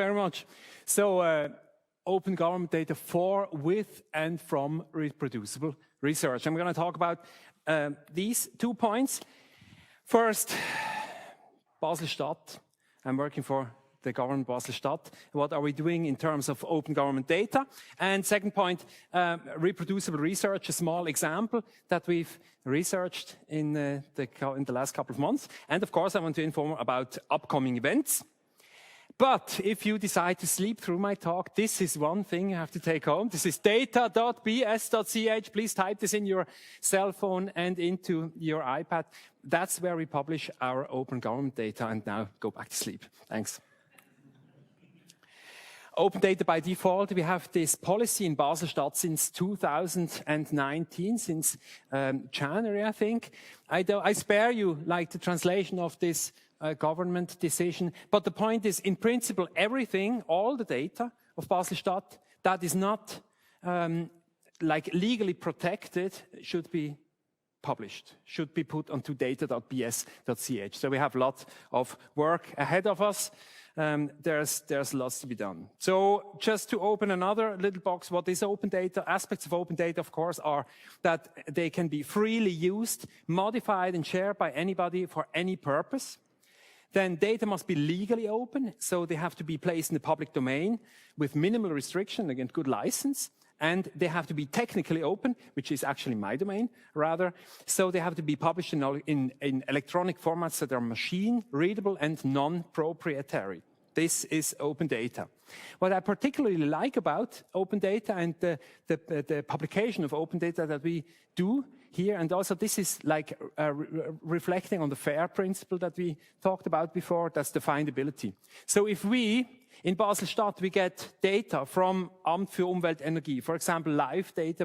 very much. So, open government data for, with, and from reproducible research. I'm going to talk about these 2 points. First, Basel-Stadt. I'm working for the government Basel-Stadt. What are we doing in terms of open government data? And second point, reproducible research, a small example that we've researched in the last couple of months. And of course, I want to inform about upcoming events. But if you decide to sleep through my talk, this is one thing you have to take home. This is data.bs.ch. Please type this in your cell phone and into your iPad. That's where we publish our open government data. And now go back to sleep. Thanks. Open data by default, we have this policy in Basel-Stadt since 2019, since January, I think. I spare you like the translation of this government decision, but the point is, in principle, everything, all the data of Basel-Stadt that is not like legally protected should be published, should be put onto data.bs.ch. So we have a lot of work ahead of us. There's lots to be done. So just to open another little box, what is open data? Aspects of open data, of course, are that they can be freely used, modified and shared by anybody for any purpose. Then data must be legally open, so they have to be placed in the public domain with minimal restriction, again, good license. And they have to be technically open, which is actually my domain, rather. So they have to be published in electronic formats that are machine-readable and non-proprietary. This is open data. What I particularly like about open data and the publication of open data that we do here, and also this is like reflecting on the FAIR principle that we talked about before, that's the findability. So if we, in Basel-Stadt, we get data from Amt für Umwelt Energie, for example, live data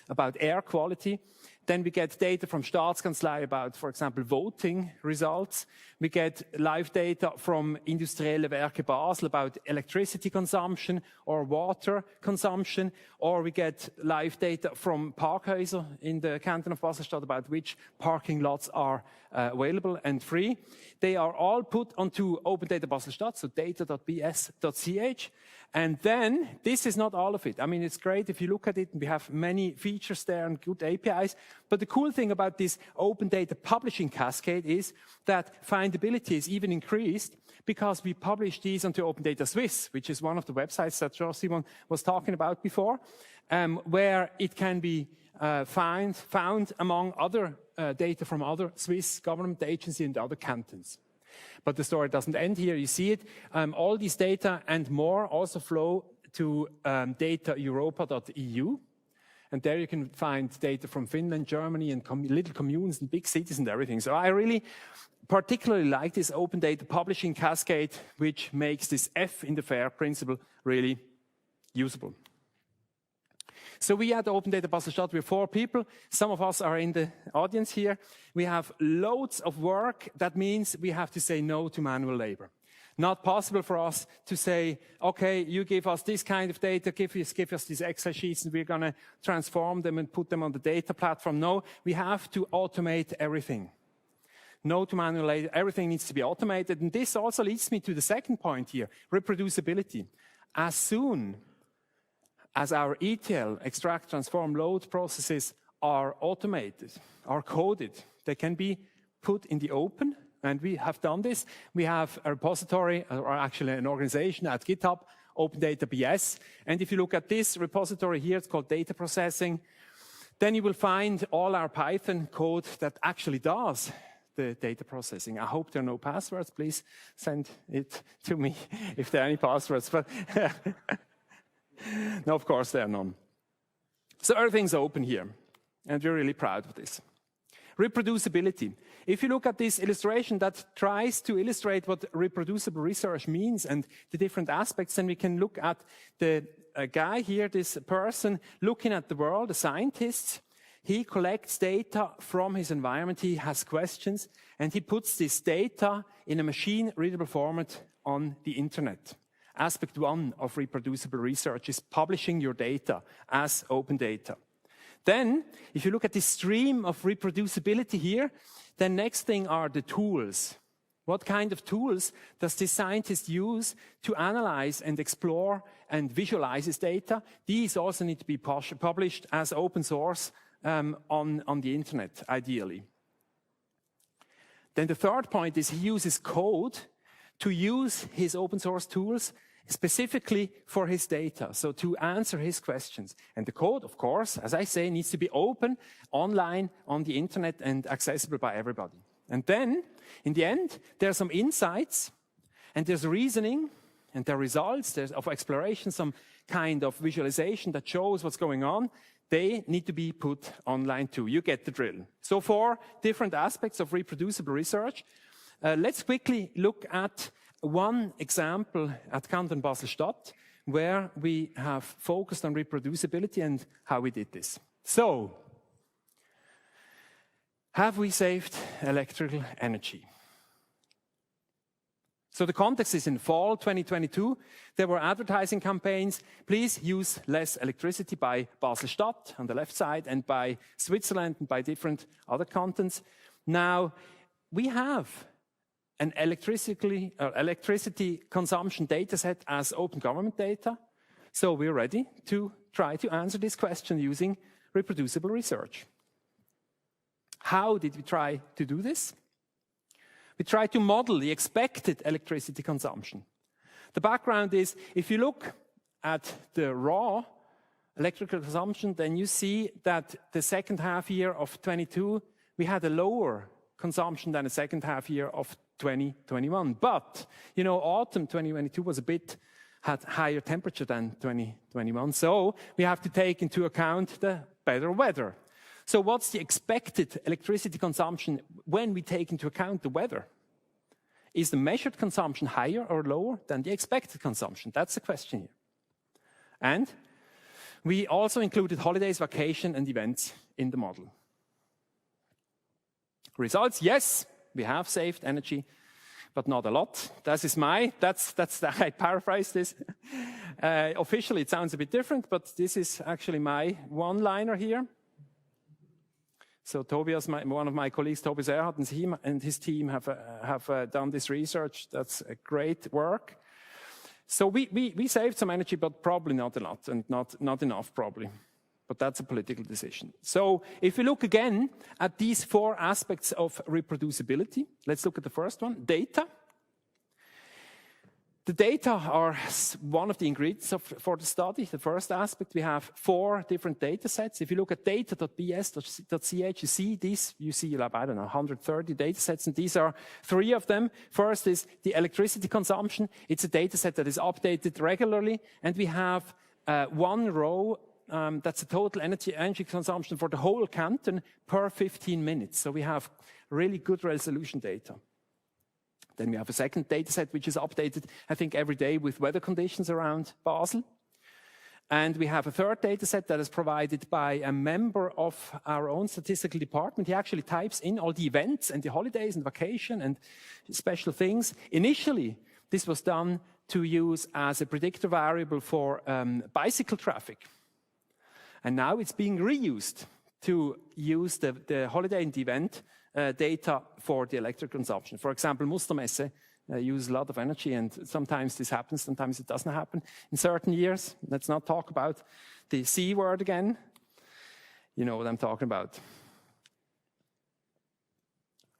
about air quality. Then we get data from Staatskanzlei about, for example, voting results. We get live data from Industrielle Werke Basel about electricity consumption or water consumption. Or we get live data from Parkhäuser in the canton of Basel-Stadt about which parking lots are available and free. They are all put onto Open Data Basel-Stadt, so data.bs.ch. And then, this is not all of it. I mean, it's great if you look at it, we have many features there and good APIs. But the cool thing about this open data publishing cascade is that findability is even increased because we publish these onto Open Data Swiss, which is one of the websites that Simon was talking about before, where it can be found among other data from other Swiss government agencies and other cantons. But the story doesn't end here. You see it. All these data and more also flow to dataeuropa.eu. And there you can find data from Finland, Germany, and little communes and big cities and everything. So I really particularly like this open data publishing cascade, which makes this F in the FAIR principle really usable. So we at Open Data Basel-Stadt, we're 4 people. Some of us are in the audience here. We have loads of work. That means we have to say no to manual labor. Not possible for us to say, okay, you give us this kind of data, give us these Excel sheets, and we're going to transform them and put them on the data platform. No, we have to automate everything. No to manual labor. Everything needs to be automated. And this also leads me to the second point here, reproducibility. As soon as our ETL, extract, transform, load processes are automated, are coded, they can be put in the open, and we have done this. We have a repository, or actually an organization at GitHub, Open Data BS, and if you look at this repository here, it's called data processing, then you will find all our Python code that actually does the data processing. I hope there are no passwords. Please send it to me if there are any passwords. But no, of course, there are none. So everything's open here, and we're really proud of this. Reproducibility. If you look at this illustration that tries to illustrate what reproducible research means and the different aspects, then we can look at the guy here, this person looking at the world, a scientist. He collects data from his environment, he has questions, and he puts this data in a machine-readable format on the internet. Aspect 1 of reproducible research is publishing your data as open data. Then, if you look at the stream of reproducibility here, the next thing are the tools. What kind of tools does this scientist use to analyze and explore and visualize his data? These also need to be published as open source on the internet, ideally. Then the third point is he uses code to use his open source tools specifically for his data, so to answer his questions. And the code, of course, as I say, needs to be open, online, on the internet, and accessible by everybody. And then, in the end, there are some insights, and there's reasoning, and there are results, there's of exploration, some kind of visualization that shows what's going on. They need to be put online too. You get the drill. So 4 different aspects of reproducible research. Let's quickly look at one example at Canton Basel-Stadt, where we have focused on reproducibility and how we did this. So, have we saved electrical energy? So the context is in fall 2022. There were advertising campaigns. Please use less electricity by Basel-Stadt on the left side and by Switzerland and by different other cantons. Now, we have an electricity consumption data set as open government data. So we're ready to try to answer this question using reproducible research. How did we try to do this? We tried to model the expected electricity consumption. The background is, if you look at the raw electrical consumption, then you see that the second half year of 22, we had a lower consumption than the second half year of 2021. But, you know, autumn 2022 was had higher temperature than 2021. So we have to take into account the better weather. So what's the expected electricity consumption when we take into account the weather? Is the measured consumption higher or lower than the expected consumption? That's the question here. And we also included holidays, vacation, and events in the model. Results, yes, we have saved energy, but not a lot. I paraphrase this. Officially, it sounds a bit different, but this is actually my one-liner here. So Tobias, one of my colleagues, Tobias Erhard, and his team have done this research. That's a great work. So we saved some energy, but probably not a lot, and not enough probably. But that's a political decision. So if we look again at these 4 aspects of reproducibility, let's look at the first one, data. The data are one of the ingredients for the study. The first aspect, we have 4 different data sets. If you look at data.bs.ch, you see, I don't know, 130 data sets, and these are 3 of them. First is the electricity consumption. It's a data set that is updated regularly, and we have 1 row, that's the total energy consumption for the whole canton per 15 minutes. So we have really good resolution data. Then we have a second data set, which is updated, I think, every day with weather conditions around Basel. And we have a third data set that is provided by a member of our own statistical department. He actually types in all the events and the holidays and vacation and special things. Initially, this was done to use as a predictor variable for bicycle traffic. And now it's being reused to use the holiday and the event data for the electric consumption. For example, Mustermesse uses a lot of energy, and sometimes this happens, sometimes it doesn't happen in certain years. Let's not talk about the C word again. You know what I'm talking about.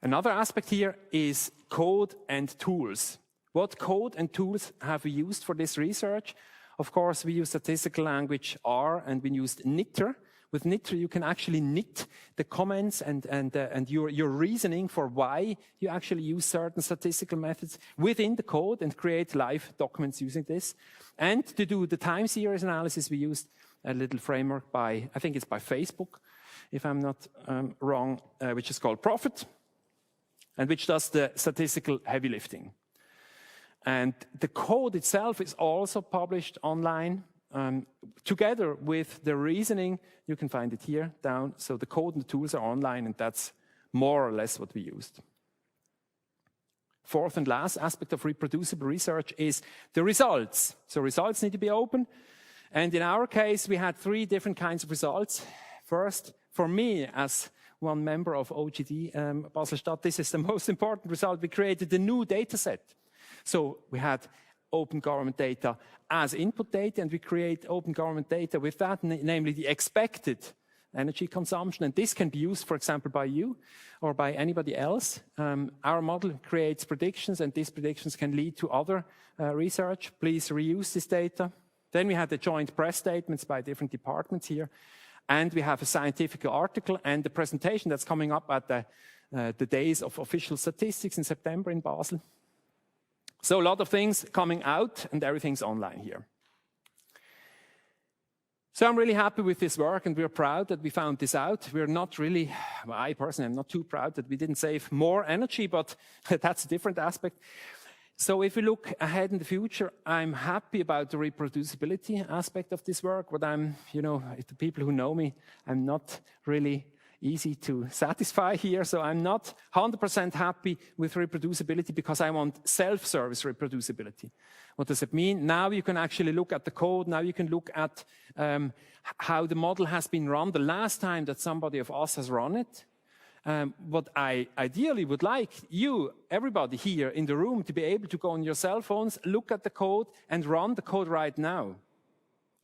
Another aspect here is code and tools. What code and tools have we used for this research? Of course, we use statistical language R, and we used knitr. With knitr, you can actually knit the comments and your reasoning for why you actually use certain statistical methods within the code and create live documents using this. And to do the time series analysis, we used a little framework I think it's by Facebook, if I'm not wrong, which is called Prophet, and which does the statistical heavy lifting. And the code itself is also published online. Together with the reasoning, you can find it here down. So the code and the tools are online, and that's more or less what we used. Fourth and last aspect of reproducible research is the results. So results need to be open. And in our case, we had 3 different kinds of results. First, for me, as one member of OGD Basel-Stadt. This is the most important result. We created a new data set. So we had open government data as input data, and we create open government data with that, namely the expected energy consumption. And this can be used, for example, by you or by anybody else. Our model creates predictions, and these predictions can lead to other research. Please reuse this data. Then we had the joint press statements by different departments here. And we have a scientific article and the presentation that's coming up at the days of official statistics in September in Basel. So a lot of things coming out, and everything's online here. So I'm really happy with this work, and we're proud that we found this out. We're not really, well, I personally am not too proud that we didn't save more energy, but that's a different aspect. So if we look ahead in the future, I'm happy about the reproducibility aspect of this work. But I'm, the people who know me, I'm not really easy to satisfy here. So I'm not 100% happy with reproducibility because I want self-service reproducibility. What does it mean? Now you can actually look at the code. Now you can look at how the model has been run the last time that somebody of us has run it. What I ideally would like you, everybody here in the room, to be able to go on your cell phones, look at the code, and run the code right now.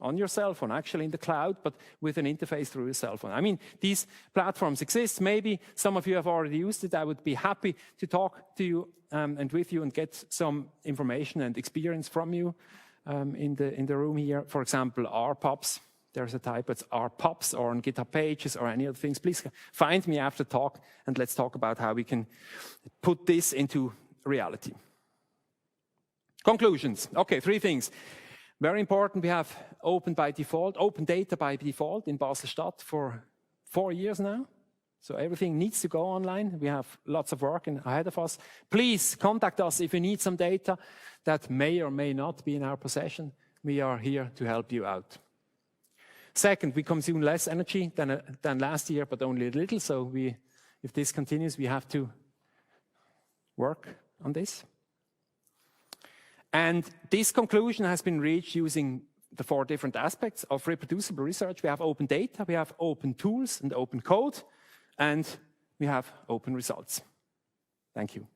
On your cell phone, actually in the cloud, but with an interface through your cell phone. I mean, these platforms exist. Maybe some of you have already used it. I would be happy to talk to you and with you and get some information and experience from you in the room here. For example, RPOPs. There's a type, it's RPOPs, or on GitHub pages or any other things. Please find me after talk and let's talk about how we can put this into reality. Conclusions. Okay, 3 things. Very important, we have open data by default in Basel-Stadt for 4 years now. So everything needs to go online. We have lots of work ahead of us. Please contact us if you need some data that may or may not be in our possession. We are here to help you out. Second, we consume less energy than last year, but only a little. So if this continues, we have to work on this. And this conclusion has been reached using the 4 different aspects of reproducible research. We have open data, we have open tools and open code, and we have open results. Thank you.